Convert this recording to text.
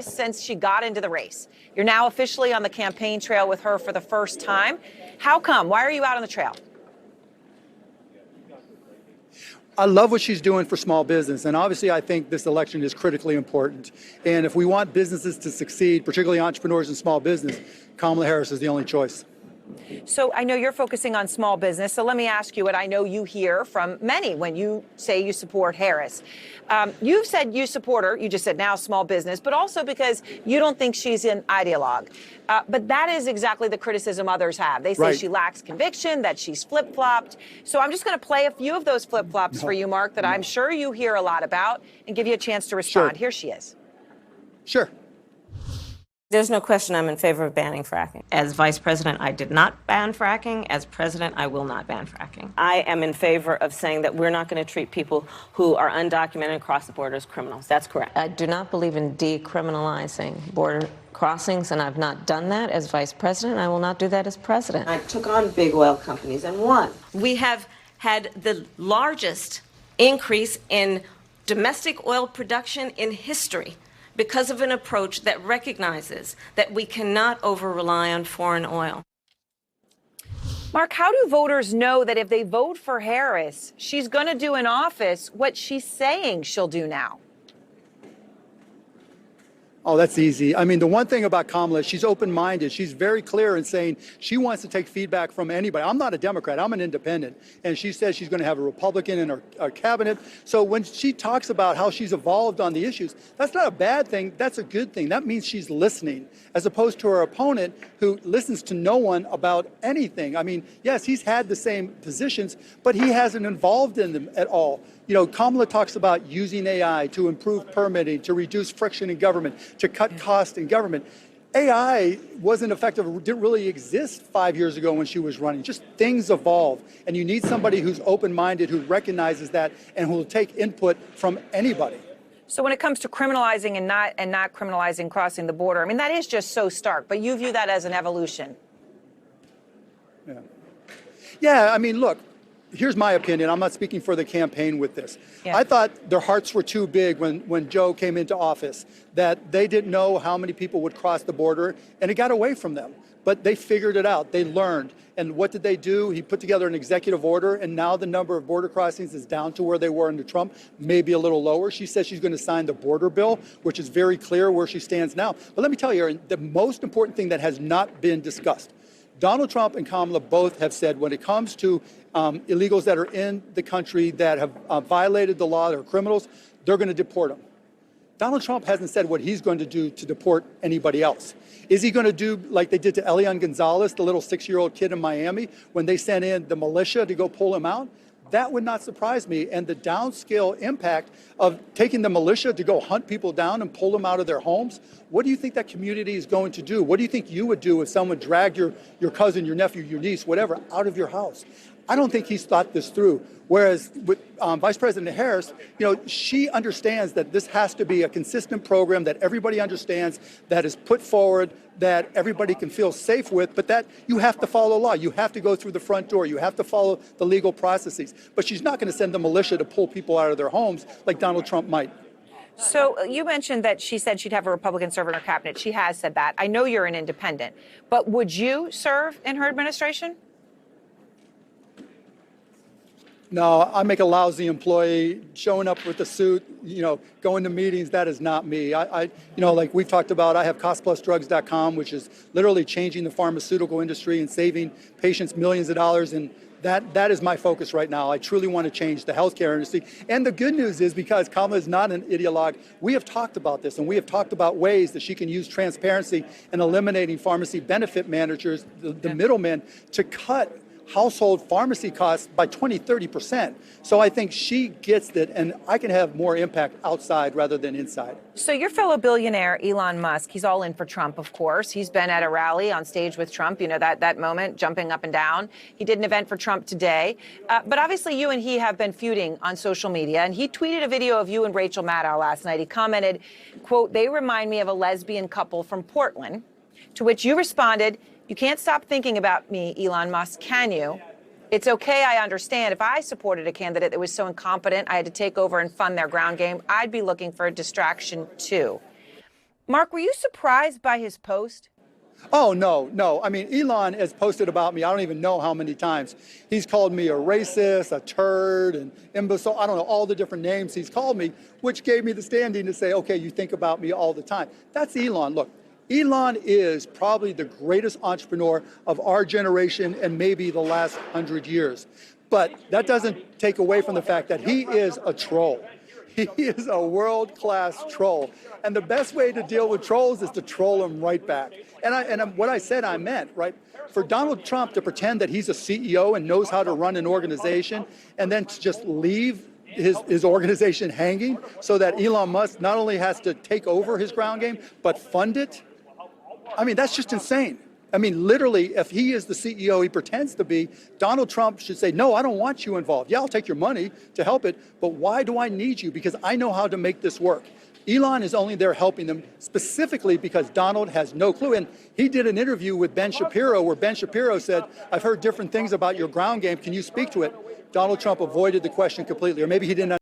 since she got into the race. You're now officially on the campaign trail with her for the first time. How come? Why are you out on the trail? I love what she's doing for small business, and obviously I think this election is critically important. And if we want businesses to succeed, particularly entrepreneurs and small business, Kamala Harris is the only choice. So I know you're focusing on small business, so let me ask you what I know you hear from many when you say you support Harris. You've said you support her, you just said now small business, but also because you don't think she's an ideologue. But that is exactly the criticism others have. They say she lacks conviction, that she's flip-flopped. So I'm just going to play a few of those flip-flops for you, Mark, that I'm sure you hear a lot about, and give you a chance to respond. Here she is. Sure. There's no question I'm in favor of banning fracking. As vice president, I did not ban fracking. As president, I will not ban fracking. I am in favor of saying that we're not going to treat people who are undocumented across the border as criminals. That's correct. I do not believe in decriminalizing border crossings, and I've not done that as vice president. I will not do that as president. I took on big oil companies and won. We have had the largest increase in domestic oil production in history, because of an approach that recognizes that we cannot over-rely on foreign oil. Mark, how do voters know that if they vote for Harris, she's going to do in office what she's saying she'll do now? Oh, that's easy. I mean, the one thing about Kamala, she's open-minded. She's very clear in saying she wants to take feedback from anybody. I'm not a Democrat. I'm an independent. And she says she's going to have a Republican in her cabinet. So when she talks about how she's evolved on the issues, that's not a bad thing. That's a good thing. That means she's listening, as opposed to her opponent who listens to no one about anything. I mean, yes, he's had the same positions, but he hasn't involved in them at all. You know, Kamala talks about using AI to improve permitting, to reduce friction in government, to cut costs in government. AI wasn't effective, didn't really exist 5 years ago when she was running. Just things evolve. And you need somebody who's open-minded, who recognizes that, and who will take input from anybody. So when it comes to criminalizing and not criminalizing crossing the border, I mean, that is just so stark. But you view that as an evolution. Yeah, I mean, look. Here's my opinion. I'm not speaking for the campaign with this. I thought their hearts were too big when Joe came into office, that they didn't know how many people would cross the border, and it got away from them. But they figured it out. They learned. And what did they do? He put together an executive order, and now the number of border crossings is down to where they were under Trump, maybe a little lower. She says she's going to sign the border bill, which is very clear where she stands now. But let me tell you, the most important thing that has not been discussed, Donald Trump and Kamala both have said when it comes to illegals that are in the country that have violated the law, they're criminals, they're going to deport them. Donald Trump hasn't said what he's going to do to deport anybody else. Is he going to do like they did to Elian Gonzalez, the little 6-year-old kid in Miami, when they sent in the militia to go pull him out? That would not surprise me. And the downscale impact of taking the militia to go hunt people down and pull them out of their homes, what do you think that community is going to do? What do you think you would do if someone dragged your cousin, your nephew, your niece, whatever, out of your house? I don't think he's thought this through. Whereas with Vice President Harris, you know, she understands that this has to be a consistent program that everybody understands, that is put forward, that everybody can feel safe with, but that you have to follow law. You have to go through the front door. You have to follow the legal processes. But she's not going to send the militia to pull people out of their homes like Donald Trump might. So you mentioned that she said she'd have a Republican serve in her cabinet. She has said that. I know you're an independent, but would you serve in her administration? No, I make a lousy employee, showing up with a suit, you know, going to meetings. That is not me. You know, like we've talked about, I have costplusdrugs.com, which is literally changing the pharmaceutical industry and saving patients millions of dollars. And that is my focus right now. I truly want to change the healthcare industry. And the good news is, because Kamala is not an ideologue, we have talked about this, and we have talked about ways that she can use transparency and eliminating pharmacy benefit managers, the middlemen, to cut household pharmacy costs by 20–30%. So I think she gets that, and I can have more impact outside rather than inside. So your fellow billionaire, Elon Musk, he's all in for Trump, of course. He's been at a rally on stage with Trump, you know, that moment, jumping up and down. He did an event for Trump today. But obviously you and he have been feuding on social media, and he tweeted a video of you and Rachel Maddow last night. He commented, quote, "They remind me of a lesbian couple from Portland," to which you responded, "You can't stop thinking about me, Elon Musk, can you? It's okay, I understand. If I supported a candidate that was so incompetent I had to take over and fund their ground game, I'd be looking for a distraction too." Mark, were you surprised by his post? Oh, no. I mean, Elon has posted about me, I don't even know how many times. He's called me a racist, a turd, an imbecile. I don't know, all the different names he's called me, which gave me the standing to say, okay, you think about me all the time. That's Elon. Look, Elon is probably the greatest entrepreneur of our generation and maybe the last 100 years. But that doesn't take away from the fact that he is a troll. He is a world-class troll. And the best way to deal with trolls is to troll them right back. And what I said, I meant, right? For Donald Trump to pretend that he's a CEO and knows how to run an organization and then to just leave his organization hanging so that Elon Musk not only has to take over his ground game, but fund it. I mean, that's just insane. I mean, literally, if he is the CEO he pretends to be, Donald Trump should say, no, I don't want you involved. Yeah, I'll take your money to help it, but why do I need you? Because I know how to make this work. Elon is only there helping them specifically because Donald has no clue. And he did an interview with Ben Shapiro where Ben Shapiro said, I've heard different things about your ground game. Can you speak to it? Donald Trump avoided the question completely, or maybe he didn't